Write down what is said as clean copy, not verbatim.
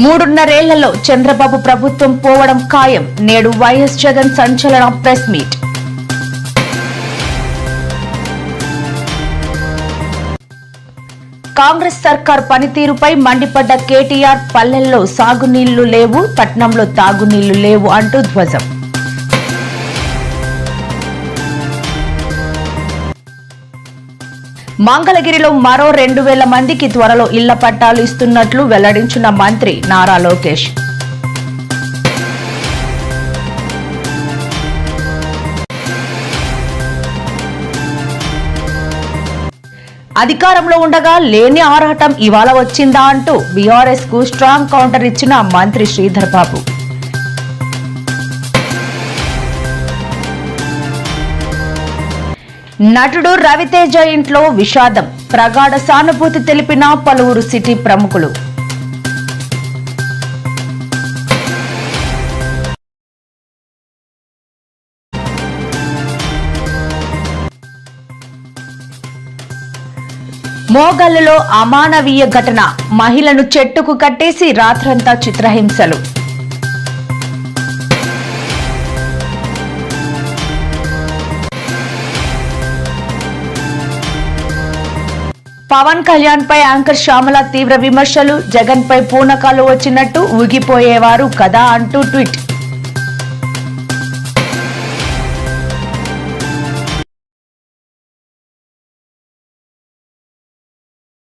మూడున్నరేళ్లలో చంద్రబాబు ప్రభుత్వం పోవడం ఖాయం. నేడు వైఎస్ జగన్ సంచలన ప్రెస్ మీట్. కాంగ్రెస్ సర్కార్ పనితీరుపై మండిపడ్డ కేటీఆర్, పల్లెల్లో సాగునీళ్లు లేవు, పట్నంలో తాగునీళ్లు లేవు అంటూ ధ్వజం. మంగళగిరిలో మరో 2,000 మందికి త్వరలో ఇళ్ల పట్టాలు ఇస్తున్నట్లు వెల్లడించిన మంత్రి నారా లోకేష్. అధికారంలో ఉండగా లేని ఆరాటం ఇవాళ వచ్చిందా అంటూ బీఆర్ఎస్ కు స్ట్రాంగ్ కౌంటర్ ఇచ్చిన మంత్రి శ్రీధర్ బాబు. నటుడు రవితేజ ఇంట్లో విషాదం. ప్రగాఢ సానుభూతి తెలిపిన పలువురు సిటీ ప్రముఖులు. మోగల్లులో అమానవీయ ఘటన. మహిళను చెట్టుకు కట్టేసి రాత్రంతా చిత్రహింసలు. పవన్ కళ్యాణ్ పై యాంకర్ శ్యామల తీవ్ర విమర్శలు. జగన్ పై పూనకాలు వచ్చినట్టు ఊగిపోయేవారు కదా అంటూ ట్వీట్.